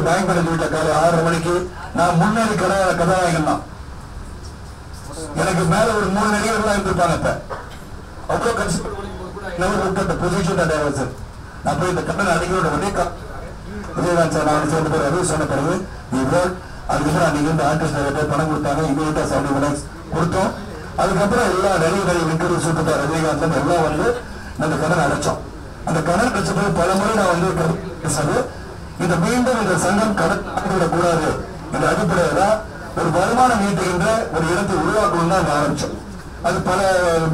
Bank manager காலை 6:30 மணிக்கு நான் முன்னாடி கதாநாயகன் தான். எனக்கு மேல ஒரு 3 நடிகர்கள் இருந்திருப்பாங்க. அவ்வளோ கஷ்டப்பட்டு பொசிஷன் டைரக்டர் நான் போய் இந்த கட்டண அடிகளோட ஒரே விஜயகாந்த் சார் நான் சேர்ந்து போய் அறிவு சொன்ன பிறகு அதுக்கப்புறம் அன்னைக்கு வந்து ஆர்டிஸ்ட் நிறைய பேர் பணம் கொடுத்தாங்க. இமீடியட்டா 70 மினிட்ஸ் கொடுத்தோம். அதுக்கப்புறம் எல்லா நடிகர்கள் இன்டர்வியூ சூப்பர் ரஜினிகாந்த் எல்லாம் வந்து அந்த கடன் அடைச்சோம். அந்த கடன் அடைச்ச பிறகு பல முறை நான் வந்து பேசுறது இந்த மீண்டும் இந்த சங்கம் கடன் கூடாது என்ற அடிப்படையில ஒரு வருமானம் ஈட்டுகின்ற ஒரு இடத்தை உருவாக்கணும் தான் ஆரம்பிச்சோம். அது பல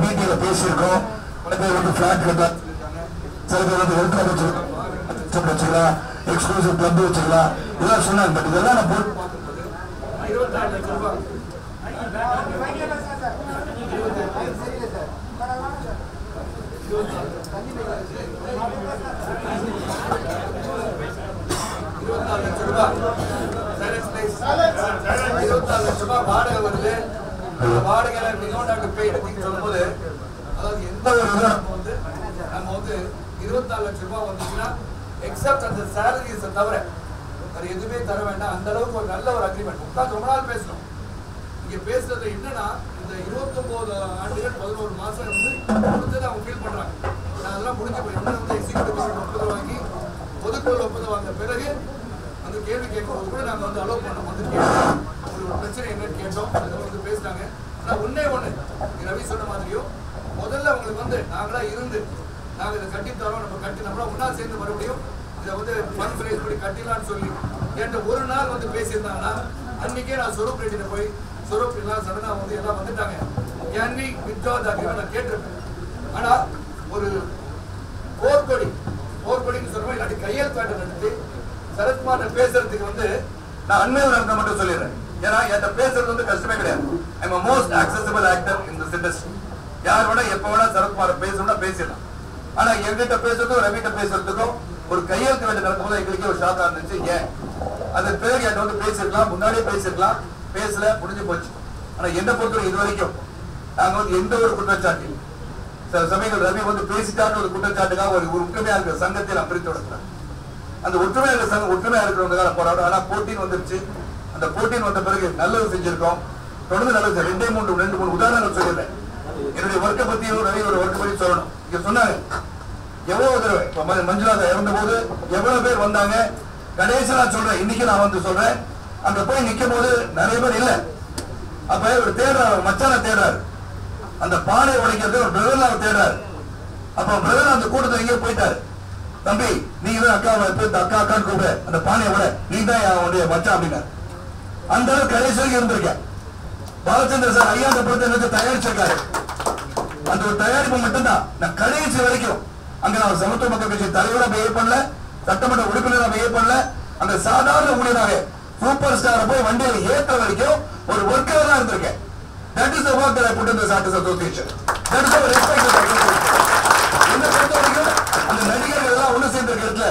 மீட்டிங்ல பேசியிருக்கோம். பல பேர் வந்து பிளாட் கட்டலாம், சில பேர் வந்து வெல்கம் வச்சுக்கலாம், எக்ஸ்க்ளூசிவ் கிளப் வச்சுக்கலாம், இதெல்லாம் சொன்னாங்க. பட் இதெல்லாம் நான் போட்டு 24 லட்சம் ரூபாய் வாடகை வருது. வாடகையில சொல்லும் போது அதாவது எந்த ஒரு வந்து நம்ம வந்து 24 லட்சம் ரூபாய் வந்துச்சுன்னா எக்ஸப்ட் அந்த சேலரிஸை தவிர அது எதுவுமே தர வேண்டாம். அந்த அளவுக்கு ஒரு நல்ல ஒரு அக்ரிமெண்ட் உட்காந்து ரொம்ப நாள் பேசணும். இங்க பேசுறது என்னன்னா இந்த 29 ஆண்டுகள் 11 மாசம் வந்து கொடுத்தது அவங்க ஃபீல் பண்றாங்க. நான் அதெல்லாம் முடிஞ்ச போய் வந்து எக்ஸிக்யூட்டிவ் ஒப்புதல் வாங்கி பொதுக்குழு ஒப்புதல் வாங்கின பிறகு அந்த கேள்வி கேட்கும்போது கூட நாங்கள் வந்து அலோவ் பண்ணோம். வந்து ஒரு பிரச்சனை என்னன்னு கேட்டோம். அதை வந்து பேசினாங்க. ஆனால் ஒன்னே ஒன்று ரவி சொன்ன மாதிரியும் முதல்ல அவங்களுக்கு வந்து நாங்களா இருந்து நாங்கள் இதை கட்டித்தரோம், நம்ம கட்டி நம்மளா ஒன்றா சேர்ந்து மறுபடியும் இதை வந்து ஃபண்ட் ரைஸ் பண்ணி கட்டிடலான்னு சொல்லி என்கிட்ட ஒரு நாள் வந்து பேசியிருந்தாங்கன்னா அன்னைக்கே நான் சொரூப் ரெட்டியில போய் சொரூப் எல்லாம் சடனாக வந்து எல்லாம் வந்துட்டாங்க. Can we withdraw the agreement நான் கேட்டிருப்பேன். ஆனால் ஒரு போர்க்கொடின்னு சொல்லுவோம், இல்லாட்டி கையெழுத்து வேட்டம் நடத்தி சரத்குமார் பேசுறதுக்கு வந்து நான் அண்மையில் நடந்த மட்டும் சொல்லிடுறேன். ஏன்னா என்கிட்ட பேசுறது வந்து கஷ்டமே கிடையாது. I'm a most accessible actor in this industry. யார் வேணா எப்ப வேணா சரத்குமார் பேசணும்னா பேசிடலாம். ஆனா எங்கிட்ட பேசுறதுக்கும் ரவிட்ட பேசுறதுக்கும் ஒரு கையெழுத்து வேண்டி நடக்கும்போது எங்களுக்கு ஒரு ஷாக்கா இருந்துச்சு. ஏன் அதன் பிறகு என்கிட்ட வந்து பேசிருக்கலாம், முன்னாடியே பேசிருக்கலாம், பேசல, முடிஞ்சு போச்சு. ஆனா என்ன பொறுத்தவரை இது வரைக்கும் நாங்க வந்து எந்த ஒரு குற்றச்சாட்டு சில சமயங்கள் ரவி வந்து பேசிட்டான்னு ஒரு குற்றச்சாட்டுக்காக ஒரு ஒற்றுமையா இருக்கிற சங்கத்தை நான் பிரித்து விடுறேன். அந்த ஒற்றுமையா இருக்கிற சங்கம் ஒற்றுமையா இருக்கிறவங்க போராடும். ஆனா போட்டின்னு வந்துருச்சு. அந்த போட்டின்னு வந்த பிறகு நல்லது செஞ்சிருக்கோம், தொடர்ந்து நல்லது. 2-3 உதாரணங்கள் சொல்லிடுறேன். என்னுடைய ஒர்க்கை பத்தியும் ரவி ஒரு ஒர்க்கை பத்தி சொல்லணும். இங்க சொன்னாங்க எவ்வளவு தடவை இப்ப மஞ்சுநாதா இறந்த போது எவ்வளவு பேர் வந்தாங்க. கடைசி நான் சொல்றேன், இன்னைக்கு நான் வந்து சொல்றேன், அங்க போய் நிக்கும் போது நிறைய பேர் இல்ல. அப்ப ஒரு தேடுறாரு, மச்சான தேடுறாரு, அந்த பானை உடைக்கிறது ஒரு பிரதர்ல தேடுறாரு. அப்ப பிரதர் அந்த கூட்டத்தை எங்கேயோ போயிட்டாரு. தம்பி நீங்க தான் அக்கா அக்கான்னு கூப்பிட அந்த பானையை விட நீ தான் அவனுடைய மச்சான் அப்படின்னாரு. அந்த அளவுக்கு கடைசி வரைக்கும் இருந்திருக்கேன். பாலச்சந்திர சார் ஐயா அந்த படத்தை எனக்கு தயாரிச்சிருக்காரு. அந்த ஒரு தயாரிப்பு மட்டும்தான் நான் கடைசி வரைக்கும் அங்க நான் சமத்துவ மக்கள் கட்சி தலைவராக பிஹேவ் பண்ணல, சட்டமன்ற உறுப்பினராக பிஹேவ் பண்ணல, அந்த சாதாரண ஊழியராக சூப்பர் ஸ்டாரை போய் வண்டியில ஏற்ற வரைக்கும் ஒரு ஒர்க்கரா தான் இருந்திருக்கேன். That is the work that I put in this artist association. That is our respect. என்ன பொறுத்த வரைக்கும் அந்த நடிகர்கள் எல்லாம் ஒண்ணு சேர்ந்த இடத்துல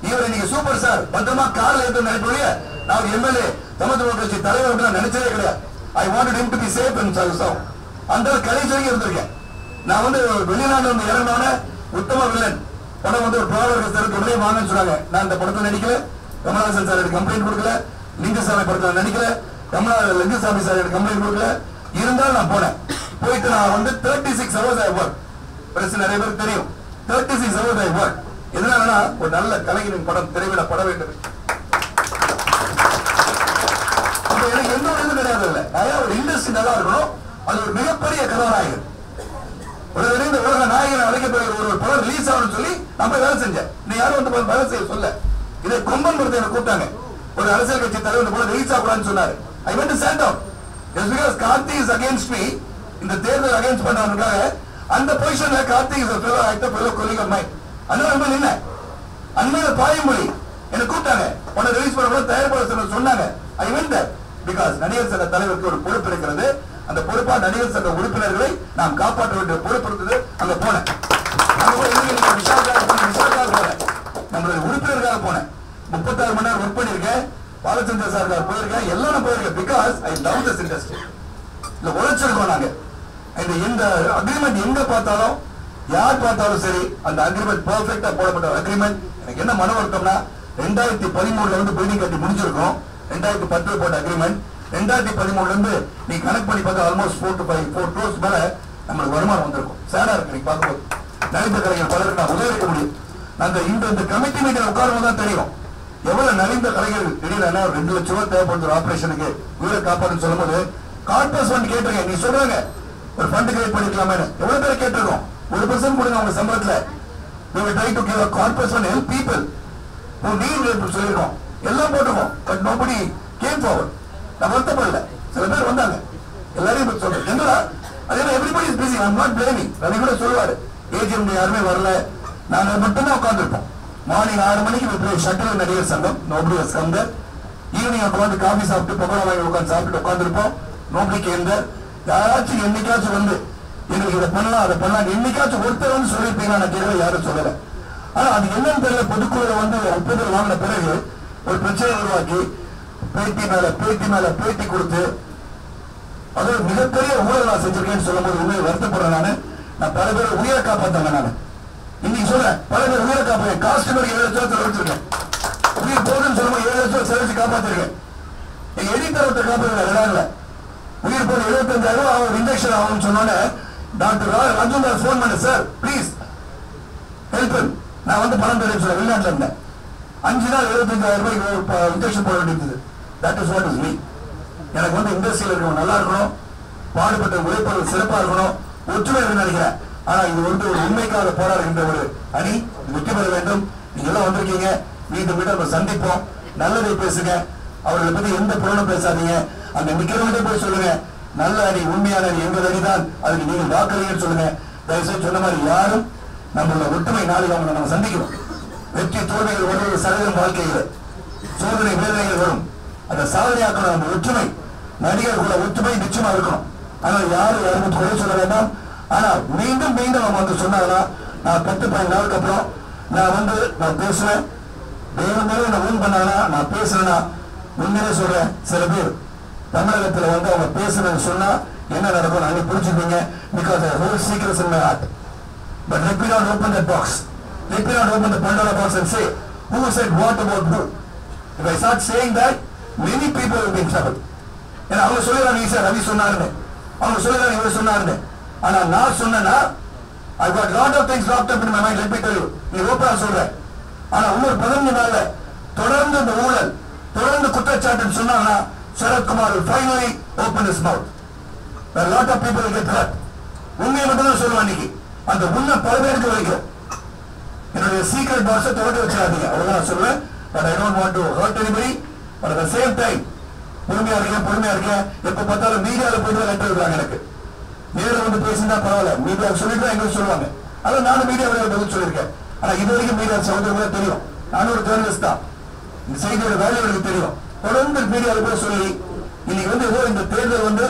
இவரை நீங்க சூப்பர் ஸ்டார் பத்திரமா கார்ல ஏற்ற நினைப்பொழிய நான் எம்எல்ஏ சமத்துவ கட்சி தலைவர் நினைச்சதே கிடையாது. I wanted him to be safe and sound. அந்த கடைசி வரைக்கும் இருந்திருக்கேன். நான் வந்து வெளிநாடு வந்து இறங்கினோட உத்தம வில்லன் படம் வந்து ஒரு ப்ராடக்ட் சார் உடனே வாங்கன்னு சொன்னாங்க. நான் இந்த படத்தை நடிக்கல, கமலஹாசன் சார் எனக்கு கம்ப்ளைண்ட் கொடுக்கல, லிங்குசாமி படத்தில் நடிக்கல, லிங்குசாமி சார் எனக்கு கம்ப்ளைண்ட் கொடுக்கல. இருந்தாலும் நான் போனேன். போயிட்டு நான் வந்து 36 hours I work. பிரச்சனை நிறைய பேருக்கு தெரியும். 36 hours I work. எதனாலனா ஒரு நல்ல கலைஞரின் படம் திரைவிட பட வேண்டும். அப்ப எனக்கு எந்த ஒரு இது கிடையாது இல்லை. நான் ஒரு இண்டஸ்ட்ரி நல்லா இருக்கணும். அது ஒரு மிகப்பெரிய கதாநாயகன். ஒரு இந்த உலக நாயகன் அழைக்கப்படுகிற ஒரு படம் ரிலீஸ் ஆகணும்னு சொல்லி நம்ம வேலை செஞ்சேன். நீ யாரும் வந்து வேலை செய்ய சொல்ல. இதை கொம்பன் படத்தை எனக்கு கூப்பிட்டாங்க. ஒரு அரசியல் கட்சி தலைவர் இந்த படம் ரிலீஸ் ஆகக்கூடாதுன்னு சொன்னாரு. I went to stand down. Just because Karthi is against me, இந்த தேர்தல் அகைன்ஸ்ட் பண்றவங்களுக்காக அந்த பொசிஷன்ல Karthik is a fellow actor, fellow colleague of mine. அதனால என்ன அண்மையில பாயமொழி என்ன கூப்பிட்டாங்க. உடனே ரிலீஸ் பண்ண தயாரிப்பாளர் சொன்னாங்க. I went there because நடிகர் சங்க தலைவருக்கு ஒரு பொறுப்பு இருக்கிறது. அந்த பொறுப்பா நடிகர் சங்க உறுப்பினர்களை நாம் காப்பாற்ற வேண்டிய பொறுப்பு இருந்தது. அங்க போனேன். நம்மளுடைய உறுப்பினருக்காக போனேன். 36 மணி நேரம் ஒர்க் பண்ணிருக்கேன். பாலச்சந்திர சார் போயிருக்கேன். எல்லாம் நான் போயிருக்கேன். Because I love this industry. இல்ல உழைச்சிருக்கோம் நாங்க. இந்த அக்ரிமெண்ட் எங்க பார்த்தாலும் யார் பார்த்தாலும் சரி அந்த அக்ரிமெண்ட் பெர்ஃபெக்ட்டா போடப்பட்ட அக்ரிமெண்ட். எனக்கு என்ன மன வருத்தம்னா 2013 வந்து பில்டிங் கட்டி முடிஞ்சிருக்கோம். 2010 போட்ட அக்ரிமெண்ட் 2013 இருந்து நீ கனெக்ட் பண்ணி பார்த்தா ஆல்மோஸ்ட் 4 to 4 crores மேல நம்மளுக்கு வருமானம் வந்திருக்கும். சேடா இருக்கு நீங்க பார்க்கும்போது. நலிந்த கலைஞர் பலருக்கு நான் உதவிக்க முடியும். அந்த இந்த கமிட்டி மீட்டிங் உட்காரும் தான் தெரியும் எவ்வளவு நலிந்த கலைஞர்கள். திடீர்னு 2 லட்சம் ரூபாய் தேவைப்படுற ஆபரேஷனுக்கு உயிரை காப்பாடுன்னு சொல்லும் போது கார்பஸ் ஃபண்ட் கேட்டிருக்கேன். நீ சொல்றாங்க ஒரு ஃபண்ட் கிரியேட் பண்ணிக்கலாமே. எவ்வளவு பேர் கேட்டிருக்கோம். 1% கொடுங்க உங்க சம்பளத்துல. we will try to give a corpus fund help people who need help சொல்லிருக்கோம். எல்லாம் போட்டுருக்கோம். but nobody came forward. நான் வருத்தப்படல. சில பேர் வந்தாங்க. எல்லாரையும் சொல்றேன். என்னடா அதெல்லாம் everybody is busy. I'm not blaming. Ravi கூட சொல்லுவாரு ஏஜென்ட் யாருமே வரல. நாங்க மட்டும்தான் உட்கார்ந்துருப்போம். மார்னிங் 6 மணிக்கு we play shuttle நடிகர் சங்கம். nobody has come there. Evening உட்காந்து காஃபி சாப்பிட்டு பக்கோடா வாங்கி உட்காந்து சாப்பிட்டு உட்காந்துருப்போம். nobody came there. யாராச்சும் என்னைக்காச்சும் வந்து எங்களுக்கு இதை பண்ணலாம் அதை பண்ணலாம் என்னைக்காச்சும் ஒருத்தர் வந்து சொல்லியிருப்பீங்க. நான் கேட்கல, யாரும் சொல்லல. ஆனா அது என்னன்னு தெரியல. பொதுக்குழுல வந்து ஒப்புதல் வாங்கின பிறகு ஒரு பிரச்சனை உருவாக்கி பேட்டி மேல பேட்டி கொடுத்து அது மிகப்பெரிய ஊழல் நான் செஞ்சிருக்கேன்னு சொல்லும் போது உண்மையை வருத்தப்படுறேன். நான் பல பேர் உயிரை காப்பாத்தாங்க. நான் இன்னைக்கு சொல்றேன் பல பேர் உயிரை காப்பேன். காஸ்டமர் 7 லட்சம் செலவிச்சிருக்கேன். உயிர் போதுன்னு சொல்லும்போது 7 லட்சம் செலவிச்சு காப்பாத்திருக்கேன். எங்க எடிட்டர் காப்பாற்ற உயிர் போது 75,000 அவர் இன்ஜெக்ஷன் ஆகும்னு சொன்னோன்னே டாக்டர் ராஜேந்திர போன் பண்ண சார் ப்ளீஸ் ஹெல்ப். நான் வந்து பணம் தெரியும் சொல்ல வெளிநாட்டில் இருந்தேன். 5 நாள் 75,000 ரூபாய்க்கு இன்ஜெக்ஷன் போட வேண்டியது. That is what is me. எனக்கு வந்து இண்டஸ்ட்ரியில் இருக்கணும், நல்லா இருக்கணும், பாடுபட்ட உழைப்பவர்கள் சிறப்பா இருக்கணும், ஒற்றுமை நினைக்கிறேன். ஆனா இது வந்து ஒரு உண்மைக்காக போராடுகின்ற ஒரு அணி வெற்றி பெற வேண்டும். நீங்க எல்லாம் வந்திருக்கீங்க. மீண்டும் நம்ம சந்திப்போம். நல்லதை பேசுங்க. அவர்களை பத்தி எந்த புறணும் பேசாதீங்க. அந்த நிக்கிறவங்க போய் சொல்லுங்க நல்ல அணி உண்மையான அணி எங்கள் அணிதான், அதுக்கு நீங்கள் வாக்களிங்கன்னு சொல்லுங்க. தயவுசெய்து சொன்ன மாதிரி யாரும் நம்மளோட ஒற்றுமை நாளைக்கு அவங்க நம்ம சந்திக்கணும். வெற்றி தோல்விகள் வருவது சகஜம். வாழ்க்கையில் சோதனை வேதனைகள் வரும். அதை சாதனையாக்கணும். நம்ம ஒற்றுமை நடிகர்களோட ஒற்றுமை நிச்சயமா இருக்கணும். ஆனால் யாரும் யாரும் குறை சொல்ல வேண்டாம். ஆனா மீண்டும் மீண்டும் அவங்க வந்து சொன்னாங்கன்னா நான் 10-15 நாளுக்கு அப்புறம் நான் பேசுவேன். வேறு மேலும் என்ன ஊன் பண்ணாங்கன்னா நான் பேசுறேன்னா உண்மையிலே சொல்றேன். சில பேர் தமிழகத்தில் வந்து அவங்க பேசுறேன்னு சொன்னா என்ன நடக்கும் நாங்க புரிஞ்சுப்பீங்க. Because whole secrets in my heart. But let me not open that box. Let me not open the Pandora box and say who said what about who. If I start saying that, many people will be in trouble. ஏன்னா அவங்க சொல்லிடுறாங்க ஈஸியா ரவி சொன்னாருன்னு, அவங்க சொல்லிடுறாங்க இவர் சொன்னாருன்னு. ஆனா நான் சொன்னா I got lot of things locked up in my mind. Let me tell you. நீ ஓப்பனா சொல்ற. ஆனா இன்னொரு 15 நாள்ல தொடர்ந்து இந்த ஊழல் தொடர்ந்து குற்றச்சாட்டுன்னு சொன்னாங்கன்னா Sarath will finally open his mouth. There are a lot of people will get hurt. உண்மையை மட்டும் தான் சொல்லுவான். இன்னைக்கு அந்த உண்மை பல பேருக்கு வரைக்கும் என்னுடைய சீக்ரெட் பாக்ஸை தொடர்ந்து வச்சிடாதீங்க. அவ்வளவுதான் நான் சொல்லுவேன். But I don't want to hurt anybody. But at the same time பொறுமையா இருக்கேன். எப்ப பார்த்தாலும் மீடியாவில் போயிட்டு லெட்டர் விடுறாங்க. எனக்கு நேரில் வந்து பேசினா பரவாயில்ல, மீடியாவில் சொல்லிட்டு தான் எங்களுக்கு சொல்லுவாங்க. அதான் நானும் மீடியாவில் பதில் சொல்லியிருக்கேன். ஆனா இது வரைக்கும் மீடியா சகோதரர்களே தெரியும். நானும் ஒரு ஜேர்னலிஸ்ட் தான். இந்த செய்தியோட வேலை எனக்கு தெரியும். தொடர்ந்து மீடியாவில் கூட சொல்லி இன்னைக்கு வந்து ஏதோ இந்த தேர்தல் வந்து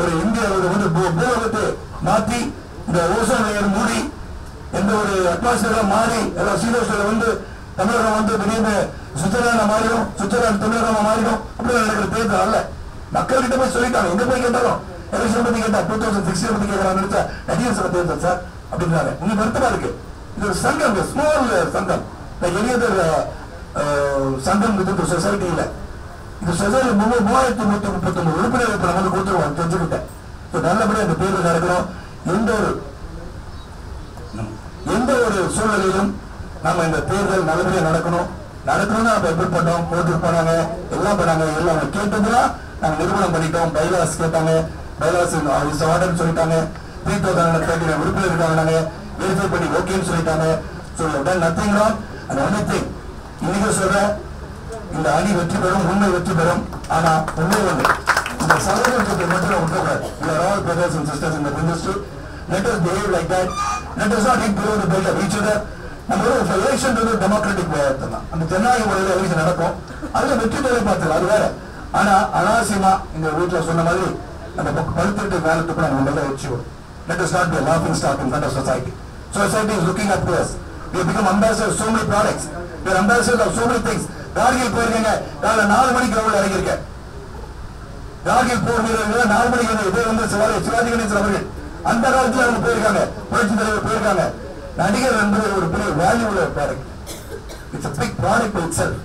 ஒரு இந்தியாவோட வந்து பூலோகத்தை மாற்றி இந்த ஓசோன் லேயர் மூடி எந்த ஒரு அட்மாஸ்பியரா மாறி எல்லாம் சீரோஸ்ல வந்து தமிழகம் வந்து திடீர்னு சுவிட்சர்லாந்து மாறிடும், சுவிட்சர்லாந்து தமிழகமா மாறிடும். அப்படி நடக்கிற தேர்தல் அல்ல. மக்கள் கிட்ட போய் சொல்லிட்டாங்க. எங்க போய் கேட்டாலும் எலெக்ஷன் பத்தி கேட்டா 2016 பத்தி கேட்கறான்னு நினைச்சா நடிகர் சபை தேர்தல் சார் அப்படின்றாங்க. உங்களுக்கு வருத்தமா இருக்கு. இது ஒரு சங்கம், ஸ்மால் சங்கம், எளியதர் சங்கம் இது சொசைட்டி இல்ல. இந்த சொசைட்டி 3139 உறுப்பினர்கள் இப்ப நம்ம கொடுத்துருவோம் தெரிஞ்சுக்கிட்டேன். நல்லபடியா அந்த தேர்தல் நடக்கிறோம். எந்த ஒரு சூழ்நிலையிலும் நம்ம இந்த தேர்தல் நல்லபடியா நடக்கணும்னு நம்ம எப்படி பண்ணோம், போட்டு போனாங்க, எல்லாம் பண்ணாங்க. எல்லாம் கேட்டதுலாம் நாங்க நிறுவனம் பண்ணிட்டோம். பைலாஸ் கேட்டாங்க, பைலாஸ் ஆர்டர்னு சொல்லிட்டாங்க. 3030 உறுப்பினர் இருக்காங்க, நாங்க வெரிஃபை பண்ணி ஓகேன்னு சொல்லிட்டாங்க. Nothing wrong and only thing இன்னைக்கு சொல்றேன், இந்த அணி வெற்றி பெறும், உண்மை வெற்றி பெறும். ஆனா ஒண்ணே ஒண்ணு, இந்த சகோதரத்தை மட்டும் விட்டுக்கூடாது. We are all brothers and sisters in the industry. Let us behave like that. Let us not hit below the belt of each other. நம்ம எலெக்ஷன் டெமோக்ராட்டிக் தான், அந்த ஜனநாயக முறையில் எலெக்ஷன் நடக்கும். அதுல வெற்றி பெற பார்த்துக்கலாம், அது வேற. ஆனா அனாவசியமா இந்த வீட்டுல சொன்ன மாதிரி அந்த பழுத்துட்டு மேல துப்புனா நம்ம நல்லா வச்சு let us not be a laughing stock in front of society. Society is looking up to us. We have become ambassadors of so many products. We are ambassadors of so many things. Kargil போயிருக்கீங்க, காலைல 4 மணிக்கு round இறங்கியிருக்கேன். Kargil போர் வீரர்கள் 4 மணிக்கு இதே வந்து சிவாஜி கணேசன் அவர்கள் அந்த காலத்துல அவங்க போயிருக்காங்க, புரட்சி தலைவர் போயிருக்காங்க. நடிகர் என்பது ஒரு பெரிய value product. It's a big product itself.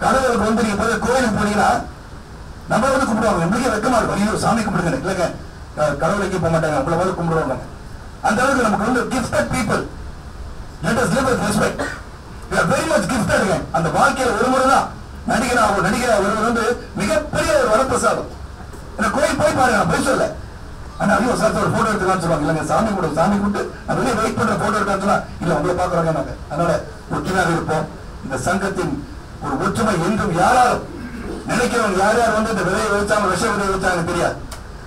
கடவுளுக்கு வந்து நீங்க போய் கோயிலுக்கு போனீங்கன்னா நம்ம வந்து கும்பிடுவாங்க, நம்மளுக்கே வெக்கமா இருக்கும். ஐயோ சாமி கும்பிடுங்க, இல்லைங்க கடவுளுக்கு போக மாட்டாங்க, உங்களை வந்து கும்பிடுவாங்க. அந்த அளவுக்கு நமக்கு வந்து gifted people. Let us live with respect. We are very much gifted. அந்த வாழ்க்கையில ஒரு முறை தான் நடிகரா ஒருவர் வந்து மிகப்பெரிய ஒரு வரப்பிரசாதம். கோயில் போய் பாருங்க, நான் போய் சொல்ல. ஆனா ஐயோ சார் ஒரு போட்டோ எடுத்துக்கான்னு சொல்லுவாங்க. இல்லைங்க சாமி கும்பிட்டு நான் வெளியே வெயிட் பண்ற போட்டோ எடுக்கான்னு சொன்னா இல்ல உங்களை பாக்குறாங்க நாங்க. அதனால ஒற்றுமையாக இருப்போம். இந்த சங்கத்தின் ஒரு ஒற்றுமை என்றும் யாராலும் நினைக்கிறவங்க யார் யார் வந்து இந்த விதையை வச்சாங்க, விஷ விதையை வச்சாங்க தெரியாது.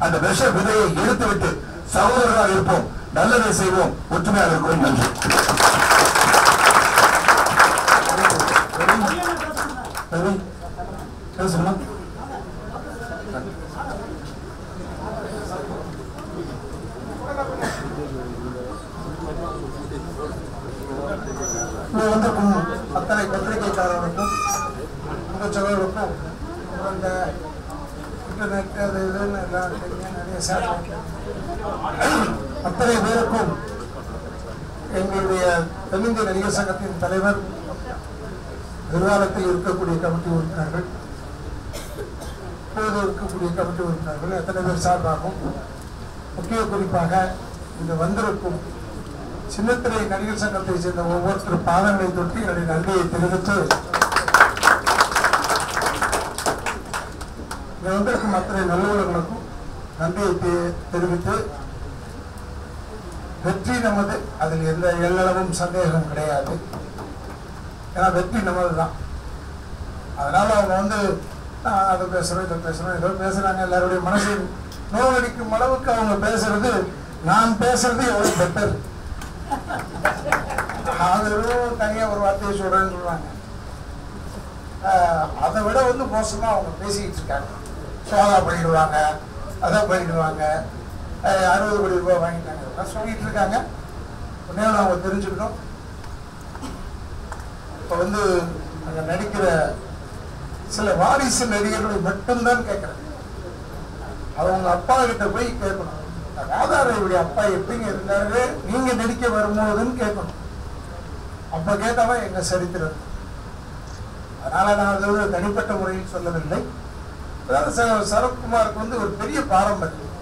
அந்த விஷ விதையை எடுத்து விட்டு சகோதரர்களாக இருப்போம், நல்லதை செய்வோம், ஒற்றுமையாக இருக்கிறோம். நன்றி. பேசணுமா? வந்திருக்கும் அத்தனை பத்திரிகைக்காரர்களுக்கும் சகோதரருக்கும் இந்த இன்டர்நெட் அது இதுன்னு எல்லாம் நிறைய சேட்டலைட் அத்தனை பேருக்கும் எங்களுடைய தென்னிந்திய நடிகர் சங்கத்தின் தலைவர், எதிர்காலத்தில் இருக்கக்கூடிய கமிட்டி உறுப்பினர்கள், இப்போது இருக்கக்கூடிய கமிட்டி உறுப்பினர்கள் எத்தனை பேர் சார்பாகும், முக்கிய குறிப்பாக இந்த வந்திருக்கும் சின்னத்திரை நடிகர் சங்கத்தை சேர்ந்த ஒவ்வொருத்தர் பாதங்களை தொட்டி என்னுடைய நன்றியை தெரிவித்து, இங்க வந்திருக்கும் அத்தனை நல்லவர்களுக்கும் நன்றியை தெரிவித்து, வெற்றி நமது, அதில் எந்த எல்லளவும் சந்தேகம் கிடையாது. ஏன்னா வெற்றி நமது தான். அதனால அவங்க வந்து அதை பேசுறோம் இதை பேசுறோம் ஏதோ பேசுறாங்க, எல்லாருடைய மனசை நோவடிக்கும் அளவுக்கு அவங்க பேசுறது, நான் பேசுறது எவ்வளவு பெட்டர், அதுவும் தனியா ஒரு வார்த்தையை சொல்றேன்னு சொல்றாங்க. அதை விட வந்து மோசமா அவங்க பேசிக்கிட்டு இருக்காங்க. சோதா பண்ணிடுவாங்க, அதை பண்ணிடுவாங்க, 60 கோடி ரூபாய் வாங்கிட்டாங்க சொல்லிட்டு இருக்காங்க. உடனே அவங்க தெரிஞ்சுக்கணும். இப்ப வந்து அங்க நடிக்கிற சில வாரிசு நடிகர்களை மட்டும்தான் கேட்கிறேன். அவங்க அப்பா கிட்ட போய் கேட்கணும், ராதாரவியுடைய அப்பா எப்படிங்க இருந்தாரு நீங்க நடிக்க வரும்போதுன்னு கேட்கணும். அப்ப கேட்டவன் எங்க சரித்திரம். அதனால நான் அது தனிப்பட்ட முறையில் சொல்லவில்லை. அதாவது சரத்குமாருக்கு வந்து ஒரு பெரிய பாரம்பரியம்.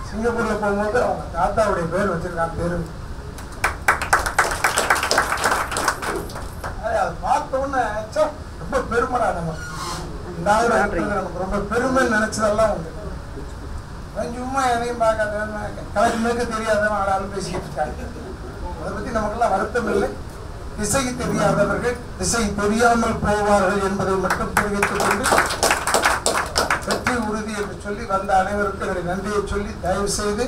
சிங்கப்பூர்ல போகும்போது அவங்க தாத்தாவுடைய பேர் வச்சிருக்காங்க பேரு. அதை பார்த்த உடனே ரொம்ப பெருமைடா, நமக்கு ரொம்ப பெருமை நினைச்சதெல்லாம் உண்டு. சும்மா எதையும் பார்க்காத கலக்குமே தெரியாதவன் ஆளாலும் பேசிக்கிட்டு இருக்காங்க. அதை பத்தி நமக்கெல்லாம் வருத்தம் இல்லை. திசை தெரியாதவர்கள் திசை தெரியாமல் போவார்கள் என்பதை மட்டும் தெரிவித்துக் கொண்டு வெற்றி உறுதி என்று சொல்லி வந்த அனைவருக்கும் என்னுடைய நன்றியை சொல்லி தயவு செய்து,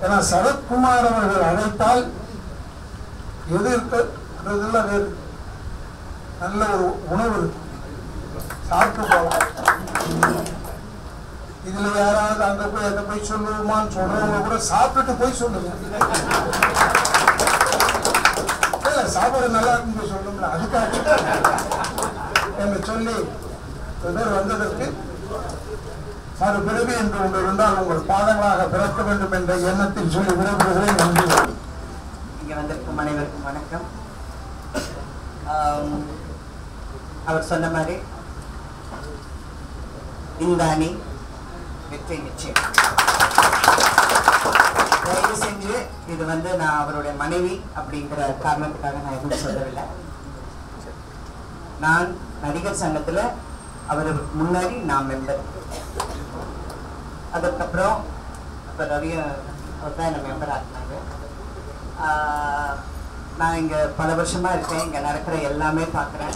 ஏன்னா சரத்குமார் அவர்கள் அழைத்தால் எது இருக்கிறதுலாம் வேறு நல்ல ஒரு உணவு இருக்கு, சாப்பிட்டு போகலாம். இதுல யாராவது அங்க போய் எதை போய் சொல்லுவோமான்னு சொல்றவங்க கூட சாப்பிட்டுட்டு போய் சொல்லுங்க. சாப்பாடு நல்லா இருக்குன்னு போய் சொல்லணும்ல, அதுக்காக என்று சொல்லி வந்ததற்கு மறுபிறவி என்று ஒன்று இருந்தால் உங்கள் பாதங்களாக பிறக்க வேண்டும் என்ற எண்ணத்தில் சொல்லி விடைபெறுகிறேன். நன்றி. இங்கே வந்திருக்கும் அனைவருக்கும் வணக்கம். அவர் சொன்ன மாதிரி இந்த அணி வெற்றி நிச்சயம். தயவு செஞ்சு இது நான் அவருடைய மனைவி அப்படிங்கிற காரணத்துக்காக நான் எதுவும் சொல்லவில்லை. நான் நடிகர் சங்கத்துல அவர் முன்னாடி நான் மெம்பர். அதுக்கப்புறம் இப்போ ரவி அவர் தான் என்னை மெம்பர் ஆக்கினாங்க. நான் இங்கே பல வருஷமாக இருக்கேன். இங்கே நடக்கிற எல்லாமே பார்க்குறேன்.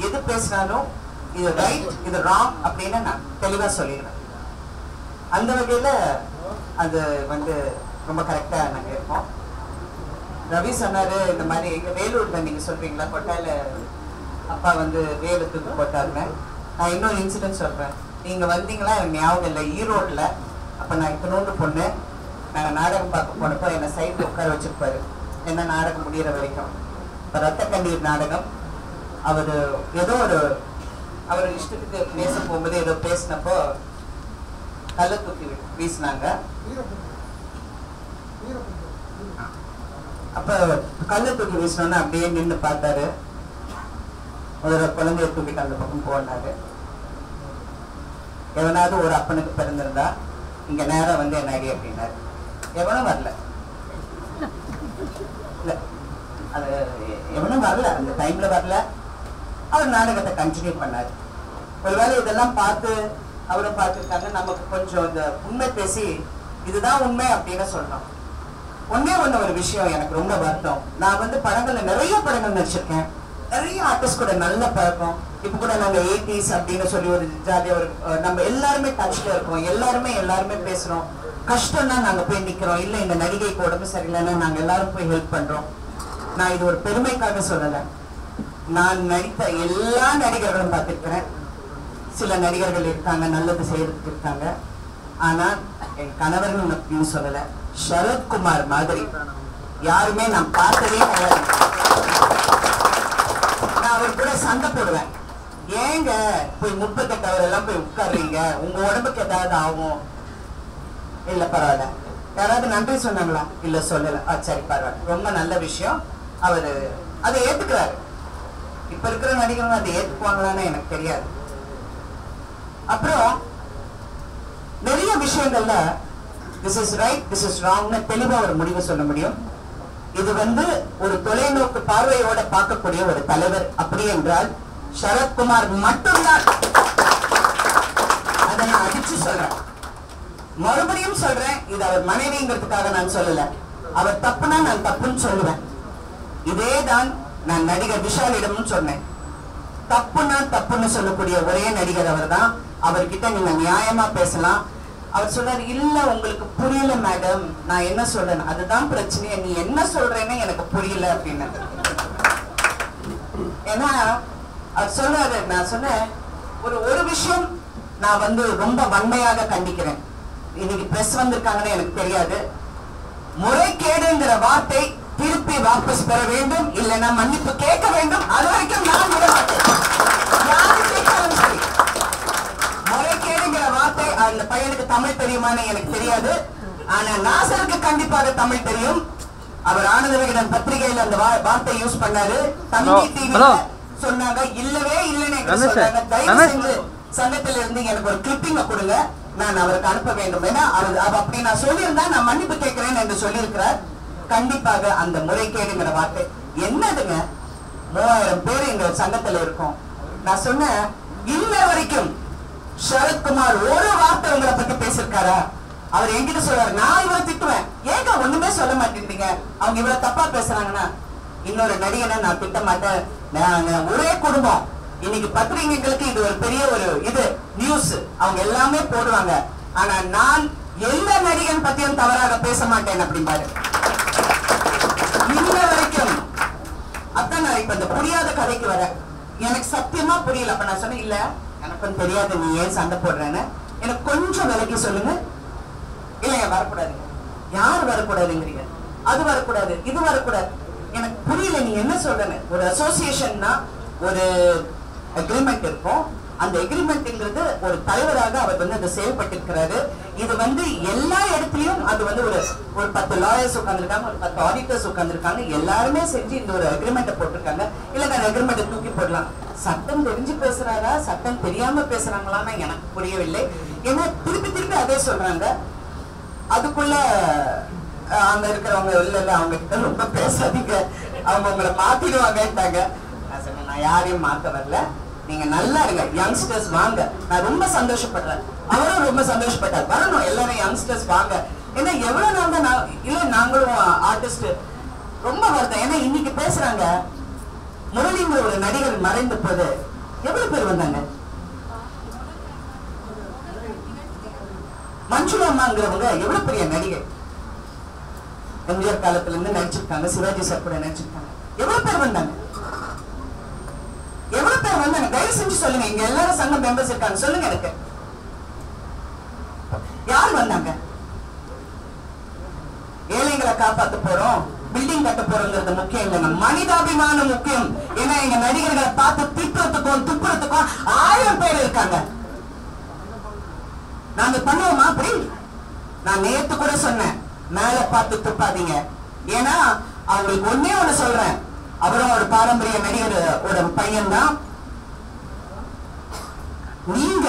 எது பேசினாலும் இது ரைட் இது ராங் அப்படின்னு நான் தெளிவாக சொல்லிடுவேன். அந்த வகையில் அது ரொம்ப கரெக்டாக நாங்கள் இருக்கோம். ரவி சொன்னார் இந்த மாதிரி எங்கள் வேலூரில் நீங்கள் சொல்கிறீங்களா கொட்டாயில் அப்பா வேலு தூக்கி போட்டாருன்னு. நான் இன்னொரு இன்சிடென்ட் சொல்கிறேன். நீங்கள் வந்தீங்களா எனக்கு ஞாபகம் இல்லை. ஈரோட்டில் அப்போ நான் இத்தனோண்டு பொண்ணு நாங்கள் நாடகம் பார்க்க போனப்போ என்னை சைடில் உட்கார வச்சுருப்பாரு. என்ன நாடகம் முடிகிற வரைக்கும். இப்போ ரத்த கண்ணீர் நாடகம் அவர் ஏதோ அவர் இஷ்டத்துக்கு பேச போகும்போது ஏதோ பேசினப்போ கல்லை தூக்கி வீசினாங்க. அப்போ கல்லை தூக்கி வீசினோன்னு அப்படியே நின்று பார்த்தாரு. ஒரு குழந்தைய தூக்கிட்டு அந்த பக்கம் போனாரு. எவனாவது ஒரு அப்பனுக்கு பிறந்திருந்தா இங்க நேரம் என்ன ஐடியா அப்படின்னாரு. எவனும் வரல. அது எவனும் வரல. அந்த டைம்ல வரல. அவர் நாடகத்தை கண்டினியூ பண்ணாரு. ஒருவேளை இதெல்லாம் பார்த்து அவரும் பார்த்துருக்காங்க. நமக்கு கொஞ்சம் இந்த உண்மை பேசி இதுதான் உண்மை அப்படின்னு சொல்லணும். ஒன்னே ஒரு விஷயம் எனக்கு ரொம்ப வருத்தம். நான் படங்கள்ல நிறைய படங்கள் நடிச்சிருக்கேன். நிறைய ஆர்டிஸ்ட் கூட நல்ல பழக்கம். இப்ப கூட நாங்க 80s அப்படின்னு சொல்லி ஒரு ஜாலியா ஒரு நம்ம எல்லாருமே டச்ல இருக்கோம். எல்லாருமே பேசுறோம். கஷ்டம்னா நாங்க போய் நிக்கிறோம். இல்ல இந்த நடிகைக்கு உடம்பு சரியில்லைன்னா நாங்க எல்லாரும் போய் ஹெல்ப் பண்றோம். நான் இது ஒரு பெருமைக்காக சொல்லல. நான் நடித்த எல்லா நடிகர்களும் பார்த்திருக்கிறேன். சில நடிகர்கள் இருக்காங்க நல்லது செய்யறதுக்கு இருக்காங்க. ஆனா என் கணவர்கள் அப்படின்னு சொல்லல. சரத்குமார் மாதிரி யாருமே நான் பார்த்ததே கிடையாது. நான் அவர் கூட சண்டை போடுவேன். ஏங்க போய் 38 அவர் எல்லாம் போய் உட்காருறீங்க, உங்க உடம்புக்கு ஏதாவது ஆகும். இல்ல பரவாயில்ல. யாராவது நன்றி சொன்னாங்களா? இல்ல சொல்லல. சரி பரவாயில்ல, ரொம்ப நல்ல விஷயம். அவரு அதை ஏத்துக்கிறாரு. இப்ப இருக்கிற நடிகர்கள் அதை ஏத்துக்குவாங்களான்னு எனக்கு தெரியாது. அப்புறம் நிறைய விஷயங்கள்ல this is right this is ராங்னு தெளிவா ஒரு முடிவு சொல்ல முடியும். இது ஒரு தொலைநோக்கு பார்வையோட பார்க்கக்கூடிய ஒரு தலைவர். அப்படி என்றால் சரத்குமார் மட்டும்தான். அதை நான் அடிச்சு சொல்றேன். மறுபடியும் சொல்றேன். இது அவர் மனைவிங்கிறதுக்காக நான் சொல்லல. அவர் தப்புனா நான் தப்புன்னு சொல்லுவேன். இதேதான் நான் நடிகர் விஷாலிடமும் சொன்னேன். தப்புனா தப்புன்னு சொல்லக்கூடிய ஒரே நடிகர் அவர் தான். அவர்கிட்ட நீங்க நியாயமா பேசலாம். அவர் சொன்னார், இல்ல உங்களுக்கு புரியல மேடம், நான் என்ன சொல்றேன் அதுதான் பிரச்சனை, நீ என்ன சொல்றேன்னு எனக்கு புரியல அப்படின்னு. ஏன்னா அவர் சொல்றாரு. நான் சொன்னேன் ஒரு விஷயம் நான் ரொம்ப வன்மையாக கண்டிக்கிறேன். இன்னைக்கு பிரஸ் வந்திருக்காங்கன்னு எனக்கு தெரியாது. முறைகேடுங்கிற வார்த்தை திருப்பி வாபஸ் பெற வேண்டும், இல்லைன்னா மன்னிப்பு கேட்க வேண்டும். அது வரைக்கும் நான் விட மாட்டேன். யாரு கேட்காலும் சரி. முறைகேடுங்கிற வார்த்தை அந்த பையனுக்கு தமிழ் தெரியுமான்னு எனக்கு தெரியாது. ஆனா நாசருக்கு கண்டிப்பாக தமிழ் தெரியும். அவர் ஆனந்த விகடன் பத்திரிகையில் அந்த வார்த்தை யூஸ் பண்ணாரு. தமிழ் டிவில சொன்னாங்க. இல்லவே இல்லைன்னு சொன்னாங்க. தயவு செஞ்சு சங்கத்தில இருந்து எனக்கு ஒரு கிளிப்பிங்க கொடுங்க, நான் அவருக்கு அனுப்ப வேண்டும். ஏன்னா அப்படி நான் சொல்லியிருந்தா நான் மன்னிப்பு கேட்கிறேன் என்று சொல்லியிருக்கிறார். கண்டிப்பாக அந்த முறைகேடுங்கிற வார்த்தை என்னதுங்க? 3000 பேர் எங்க சங்கத்துல இருக்கோம். நான் சொன்னேன், இன்ன வரைக்கும் சரத்குமார் ஒரு வார்த்தை உங்களை பத்தி பேசிருக்காரா? அவர் என்கிட்ட சொல்றாரு, நான் இவரை திட்டுவேன், ஏங்க ஒண்ணுமே சொல்ல மாட்டேங்கிறீங்க, அவங்க இவ்வளவு தப்பா பேசுறாங்கன்னா. இன்னொரு நடிகனை நான் திட்ட மாட்டேன். ஒரே குடும்பம். இன்னைக்கு பத்திரிகைகளுக்கு இது ஒரு பெரிய ஒரு இது நியூஸ், அவங்க எல்லாமே போடுவாங்க. ஆனா நான் எந்த நடிகன் பத்தியும் தவறாக பேச மாட்டேன் அப்படிம்பாரு. இன்ன வரைக்கும் அதான். நான் இப்ப இந்த புரியாத கதைக்கு வர எனக்கு சத்தியமா புரியல. அப்ப நான் சொன்னேன், இல்ல எனக்கும் தெரியாது நீ ஏன் சண்டை போடுறேன்னு, எனக்கு கொஞ்சம் விலைக்கு சொல்லுங்க. இல்லைங்க வரக்கூடாதுங்க. யார் வரக்கூடாதுங்கிறீங்க? அது வரக்கூடாது, இது வரக்கூடாது. எனக்கு புரியல நீ என்ன சொல்றேன்னு. ஒரு அசோசியேஷன்னா ஒரு அக்ரிமெண்ட் இருக்கும். அந்த எக்ரிமெண்ட்ங்கிறது ஒரு தலைவராக அவர் வந்து அதை செயல்பட்டிருக்கிறாரு. இது வந்து எல்லா இடத்துலயும் அது வந்து ஒரு 10 லாயர்ஸ் உட்கார்ந்துருக்காங்க, ஒரு 10 ஆடிட்டர்ஸ் உட்கார்ந்துருக்காங்க, எல்லாருமே செஞ்சு இந்த ஒரு அக்ரிமெண்ட்டை போட்டிருக்காங்க. இல்லைங்க அந்த அக்ரிமெண்ட்டை தூக்கி போடலாம். சட்டம் தெரிஞ்சு பேசுறாரா சட்டம் தெரியாம பேசுறாங்களான்னு எனக்கு புரியவில்லை. ஏன்னா திருப்பி திருப்பி அதே சொல்றாங்க. அதுக்குள்ள அங்க இருக்கிறவங்க இல்ல அவங்க கிட்ட ரொம்ப பேசாதீங்க, அவங்க உங்களை மாத்திடுவாங்கட்டாங்க. நான் யாரையும் மாத்த வரல, நீங்க நல்லா இருங்க, யங்ஸ்டர்ஸ் வாங்க. நான் ரொம்ப சந்தோஷப்படுறேன், அவரும் ரொம்ப சந்தோஷப்பட்டார். வரணும் எல்லாரும் யங்ஸ்டர்ஸ் வாங்க. ஏன்னா எவ்வளவு நாள் தான் இல்ல நாங்களும் ஆர்டிஸ்ட் ரொம்ப வருத்தம். ஏன்னா இன்னைக்கு பேசுறாங்க முரளிங்கிற ஒரு நடிகர் மறைந்த போது எவ்வளவு பேர் வந்தாங்க. மஞ்சுளாமாங்கிறவங்க எவ்வளவு பெரிய நடிகை, எம்ஜிஆர் காலத்துல இருந்து நடிச்சிருக்காங்க, சிவாஜி சார் கூட நடிச்சிருக்காங்க. எவ்வளவு பேர் வந்தாங்க, எவ்வளவு பேர் வந்தாங்க? தயவு செஞ்சு சொல்லுங்க. இங்க எல்லாரும் சங்க மெம்பர்ஸ் இருக்காங்க, சொல்லுங்க எனக்கு யார் வந்தாங்க? ஏழைகளை காப்பாத்த போறோம், பில்டிங் கட்ட போறோங்கிறது முக்கியம் இல்லைங்க, மனிதாபிமானம் முக்கியம். ஏன்னா எங்க நடிகர்களை பார்த்து திட்டுறதுக்கும் துப்புறதுக்கும் 1000 பேர் இருக்காங்க. நாங்க பண்ணுவோமா அப்படி? நான் நேத்து கூட சொன்னேன், மேல பார்த்து துப்பாதீங்க. ஏன்னா அவங்களுக்கு ஒன்னே ஒண்ணு சொல்றேன், அவரும் ஒரு பாரம்பரிய நடிகரோட பையன் தான். நீங்க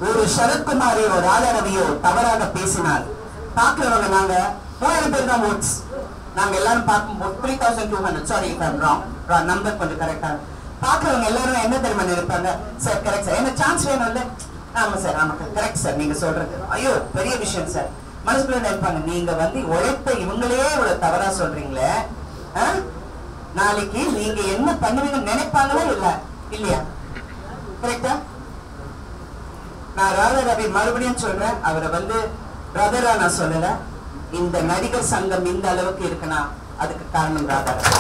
ஒரு சரத்குமாரையோ ராதாரவியோ தவறாக பேசினால் பாக்குறவங்க நாங்க 3000 பேர் தான் ஓட்ஸ். நாங்க எல்லாரும் பார்க்கும்போது 3200, சாரி நம்பர் கொஞ்சம் கரெக்டா. பாக்குறவங்க எல்லாரும் என்ன தெரியுமா நினைப்பாங்க, சார் கரெக்ட் சார், என்ன சான்ஸ் வேணும் இல்ல? ஆமா சார், ஆமாக்கா கரெக்ட் சார், நீங்க சொல்றது ஐயோ பெரிய விஷயம் சார். மனசுக்குள்ள நினைப்பாங்க, நீங்க வந்து உழைப்ப இவங்களே இவ்வளவு தவறா சொல்றீங்களே, நாளைக்கு நீங்க என்ன பண்ணுவீங்கன்னு நினைப்பாங்களா இல்லையா? கரெக்டா? நான் ராதா ரவி மறுபடியும் சொல்றேன், அவரை வந்து பிரதரா நான் சொல்லல. இந்த நடிகர் சங்கம் இந்த அளவுக்கு இருக்குன்னா அதுக்கு காரணம் ராதா ரவி.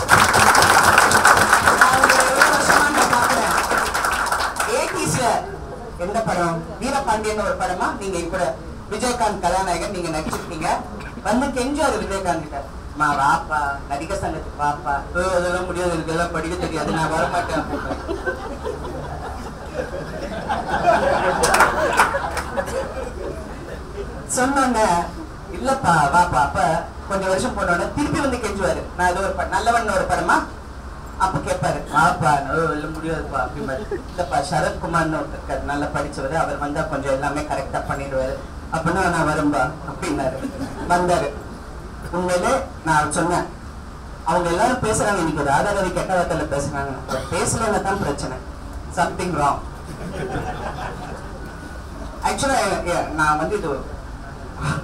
80s எந்த படம், வீரபாண்டியன் ஒரு படமா நீங்க கூட விஜயகாந்த் கதாநாயகன் நீங்க நடிச்சிருக்கீங்க. வந்து கெஞ்சாரு விஜயகாந்த் கிட்ட, மா வாப்பா நடிகர் சங்கத்துக்கு வாப்பா. அதெல்லாம் முடியாது, எனக்கு எல்லாம் படிக்க தெரியாது, நான் வரமாட்டேன். சொன்னோங்க இல்லப்பா வாப்பா. அப்ப கொஞ்சம் வருஷம் போனோட திருப்பி வந்து கெஞ்சுவாரு, நான் ஏதோ ஒரு நல்லவன் ஒரு படமா. அப்ப கேட்பாரு, வாப்பா இல்ல முடியாதுப்பா அப்படிமாரு. இல்லப்பா சரத்குமார்னு ஒருத்தர் நல்லா படிச்சவரு, அவர் வந்தா கொஞ்சம் எல்லாமே கரெக்டா பண்ணிடுவாரு. அப்படின்னா நான் வரும்பா அப்படின்னாரு. வந்தாரு. உண்மையிலே நான் சொன்னேன், அவங்க எல்லாரும் பேசுறாங்க, இன்னைக்கு ஒரு ராதாரவி கெட்ட வார்த்தையில பேசுறாங்க, பேசலன்னு தான் பிரச்சனை, சம்திங் ராங். ஆக்சுவலா நான் வந்து இது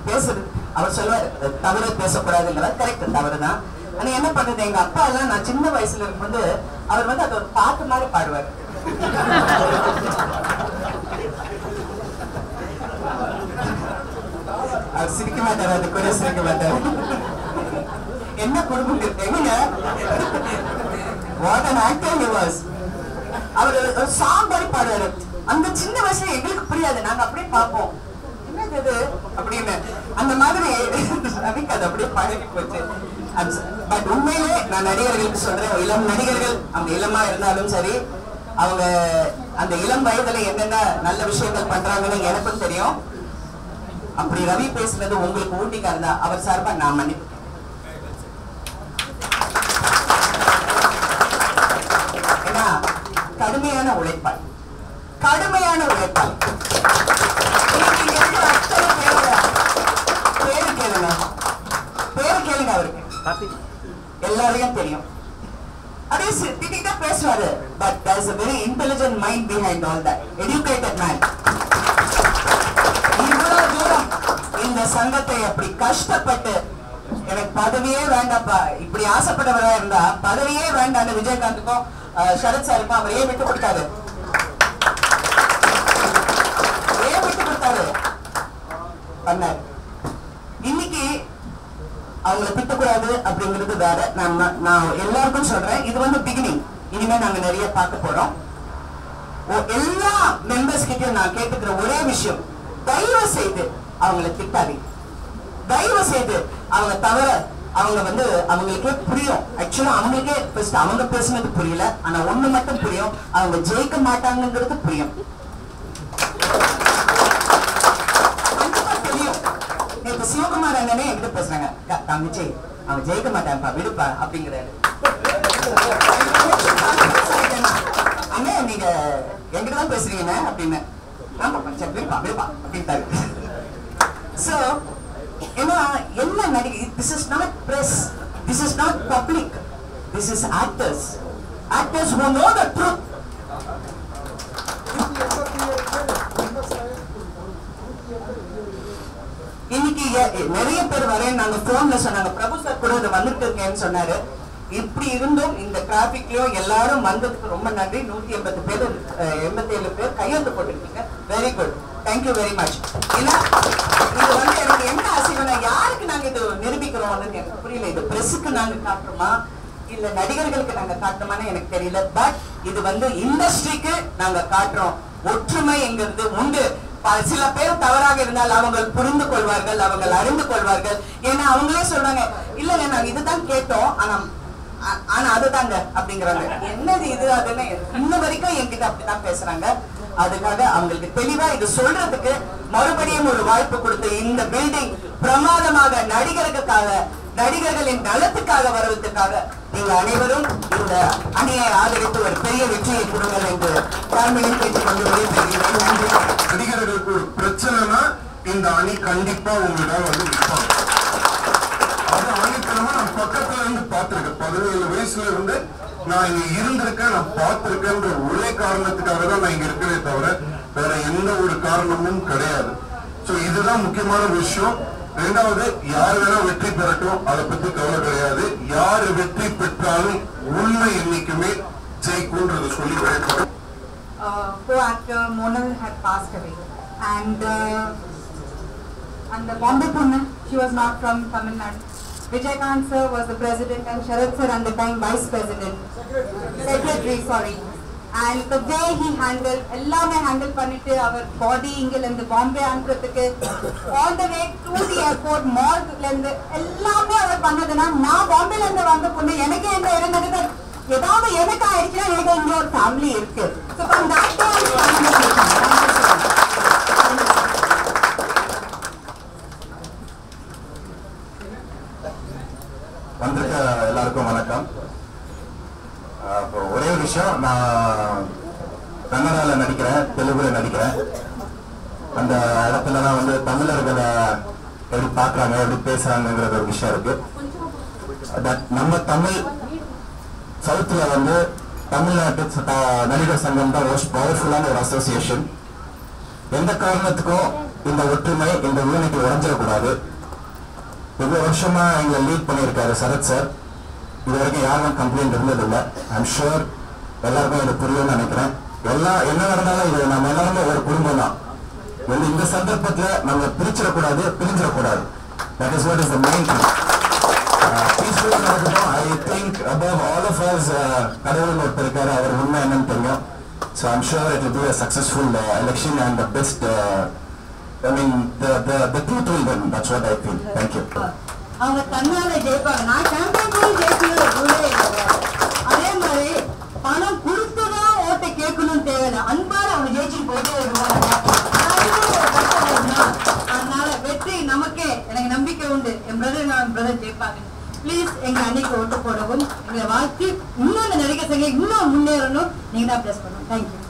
பேசுறது அவர் சொல்லுவாரு தவறு பேசக்கூடாதுங்கிற, கரெக்ட் தவறுதான். ஆனா என்ன பண்றது, எங்க அப்பா எல்லாம் நான் சின்ன வயசுல இருக்கும்போது அவர் வந்து அது ஒரு பாட்டு மாதிரி பாடுவாரு. அவர் சிரிக்க மாட்டாரு, அது கூட சிரிக்க மாட்டாரு. என்ன குடும்பம் இருக்குங்க, what an actor he was. அவர் ஒரு சாங் மாதிரி பாடுவாரு. அந்த சின்ன வயசுல எங்களுக்கு புரியாது, நாங்க அப்படியே பார்ப்போம் என்னது அப்படின்னு. அந்த மாதிரி ரவிக்கு அது அப்படியே பழகி போச்சு. பட் உண்மையிலே நான் நடிகர்களுக்கு சொல்றேன், இளம் நடிகர்கள் அவங்க இளமா இருந்தாலும் சரி, அவங்க அந்த இளம் வயதுல என்னென்ன நல்ல விஷயங்கள் பண்றாங்கன்னு எனக்கும் தெரியும். அப்படி ரவி பேசுனது உங்களுக்கு ஊட்டிக்கா இருந்தா அவர் சார்பா நான் மன்னிப்பு. ஏன்னா கடுமையான உழைப்பாள், கடுமையான உழைப்பாள். பேரு கேளுங்க, அவருக்கு எல்லாரையும் தெரியும். அதே திட்டிகிட்டா பேசுவாரு. But there is a very intelligent mind behind all that, educated man. இவ்வளவு தூரம் இந்த சங்கத்தை அப்படி கஷ்டப்பட்டு, எனக்கு பதவியே வேண்டாப்பா, இப்படி ஆசைப்பட்டவரா இருந்தா பதவியே வேண்டாம் விஜயகாந்துக்கும் சரத் சாருக்கும் அவர் ஏன் விட்டு கொடுத்தாரு? ஏன் விட்டு கொடுத்தாரு? பண்ணாரு. இன்னைக்கு அவங்களை திட்டக்கூடாது அப்படிங்கிறது வேற. நான் எல்லாருக்கும் சொல்றேன், இது வந்து பிகினிங். இனிமே நாங்க நிறைய பார்க்க போறோம். எல்லா மெம்பர்ஸ் கிட்டையும் நான் கேட்டுக்கிற ஒரே விஷயம், தயவு செய்து அவங்களை திட்டாதீங்க. தயவு செய்து அவங்க தவிர அவங்க வந்து அவங்களுக்கே புரியும். ஆக்சுவலா அவங்களுக்கே ஃபர்ஸ்ட் அவங்க பேசுனது புரியல, ஆனா ஒண்ணு மட்டும் புரியும், அவங்க ஜெயிக்க மாட்டாங்கிறது புரியும். தெரியும். இப்ப சிவகுமார் அண்ணனே என்கிட்ட பேசுறாங்க, தம்பிச்சி அவன் ஜெயிக்க மாட்டான்ப்பா விடுப்பா அப்படிங்கிறாரு. அண்ணே நீங்க என்கிட்டதான் பேசுறீங்க அப்படின்னு. ஆமா சரி விடுப்பா விடுப்பா அப்படின்ட்டாரு. சோ என்ன நடிகை, this is not press, this is not public, this is actors who know the truth. இன்னைக்கு நிறைய பேர் வரேன் நாங்க போன்ல சொன்னாங்க, பிரபு சார் கூட இது வந்துட்டு இருக்கேன்னு சொன்னாரு. இப்படி இருந்தும் இந்த டிராபிக்லயும் எல்லாரும் வந்ததுக்கு ரொம்ப நன்றி. 187 பேர் கையெழுத்து போட்டுருக்கீங்க, very good, thank you very much. ஏன்னா இது வந்து எனக்கு என்ன ஆசைனா, யாருக்கு நாங்க இது நிரூபிக்கிறோம்னு எனக்கு புரியல. இது பிரஸுக்கு நாங்க காட்டுறோமா இல்ல நடிகர்களுக்கு நாங்க காட்டுறோமான்னு எனக்கு தெரியல. பட் இது வந்து இண்டஸ்ட்ரிக்கு நாங்க காட்டுறோம். ஒற்றுமைங்கிறது உண்டு. சில பேர் தவறாக இருந்தால் அவங்க புரிந்து கொள்வார்கள், அவங்க அறிந்து கொள்வார்கள். ஏன்னா அவங்களே சொல்றாங்க, இல்லங்க நாங்க இதுதான் கேட்டோம் ஆனா அதுதாங்க அப்படிங்கிறாங்க. என்னது இது அதுன்னு இன்ன வரைக்கும் என்கிட்ட அப்படிதான் பேசுறாங்க. அதுக்காக அவங்களுக்கு தெளிவா இது சொல்றதுக்கு மறுபடியும் ஒரு வாய்ப்பு கொடுத்து இந்த பில்டிங் பிரமாதமாக நடிகர்களின் நலத்துக்காக வருவதற்காக நீங்க அனைவரும் இந்த அணியை ஆதரித்து ஒரு பெரிய வெற்றியை கொடுங்கள் என்று தாழ்மையில் கேட்டுக்கொண்டு விடைபெறுகிறேன். நன்றி. நடிகர்களுக்கு ஒரு பிரச்சனைனா இந்த அணி கண்டிப்பா உங்களிடம் வந்து நிற்பாங்க. அது ஆணித்தனமா நான் பக்கத்துல இருந்து பார்த்திருக்கேன். 17 வயசுல இருந்து நான் இங்க இருந்திருக்கேன், நான் பார்த்திருக்கேன்ற ஒரே காரணத்துக்காக தான் நான் இங்க இருக்கிறே தவிர வேற எந்த ஒரு காரணமும் கிடையாது. சோ இதுதான் முக்கியமான விஷயம். ரெண்டாவது, யார் வேணா வெற்றி பெறட்டும், அதை பத்தி கவலை கிடையாது. யாரு வெற்றி பெற்றாலும் உண்மை என்னைக்குமே ஜெயிக்கும்ன்றதை சொல்லி விளையாட்டு. Co-actor Monal had passed away, and the Bombay Punna, she was not from Tamil Nadu. Vijayakant sir was the president and Sharad sir at the time vice president, secretary, sorry. And the way he handled, ellame handle pannittu our body ingilende Bombay anradhukku all the way to the airport mall lende ellame avar pannaduna na Bombay la irundha vanda ponnu enake enna irundhathu edavadhu enakku aichina enakku inga or family irukku. So from that time வந்திருக்க எல்லாருக்கும் வணக்கம். ஒரே ஒரு விஷயம், நான் கன்னடால நடிக்கிறேன், தெலுங்குல நடிக்கிறேன். அந்த இடத்துல தான் வந்து தமிழர்களை எப்படி பார்க்குறாங்க, எப்படி பேசுறாங்கிற ஒரு விஷயம் இருக்கு. நம்ம தமிழ் சவுத்துல வந்து தமிழ்நாட்டு நடிகர் சங்கம் தான் மோஸ்ட் பவர்ஃபுல்லான ஒரு அசோசியேஷன். எந்த காரணத்துக்கும் இந்த ஒற்றுமை, இந்த யூனிட்டி உடைஞ்சிடக்கூடாது. இவ்வளவு வருஷமா எங்களை லீட் பண்ணியிருக்காரு சரத் சார். இது வரைக்கும் யாரும் கம்ப்ளைண்ட் இருந்ததில்லை. ஐம் ஷுர் எல்லாருக்கும் இது புரியும்னு நினைக்கிறேன். என்ன நடந்தாலும் இது நம்ம எல்லாருமே ஒரு குடும்பம் தான். இந்த சந்தர்ப்பத்தில் நம்ம பிரிச்சிடக்கூடாது, பிரிஞ்சிடக்கூடாது. That is what is the main thing. Peaceful நடக்கணும். I think above all of us கடவுள் ஒருத்தர் இருக்காரு, அவர் உண்மை என்னன்னு தெரியும். So I'm sure it will be a successful election and the best I mean the truth will win. That's what I feel. Thank you. அவங்க தன்னால ஜெயிப்பாங்க. நான் கேம்பெயின் போய் ஜெயிக்கணும். அதே மாதிரி பணம் கொடுத்துதான் ஓட்டை கேட்கணும் தேவையில்லை. அன்பால அவங்க ஜெயிச்சுட்டு போயிட்டே வருவாங்க. அதனால வெற்றி நமக்கே. எனக்கு நம்பிக்கை உண்டு, என் பிரதர் ஜெயிப்பாங்க. பிளீஸ் எங்க அன்னைக்கு ஓட்டு போடவும், எங்களை வாழ்த்து இன்னொன்று நடிகர் சங்கம் இன்னும் முன்னேறணும். நீங்க தான் பிளஸ் பண்ணணும். தேங்க்யூ.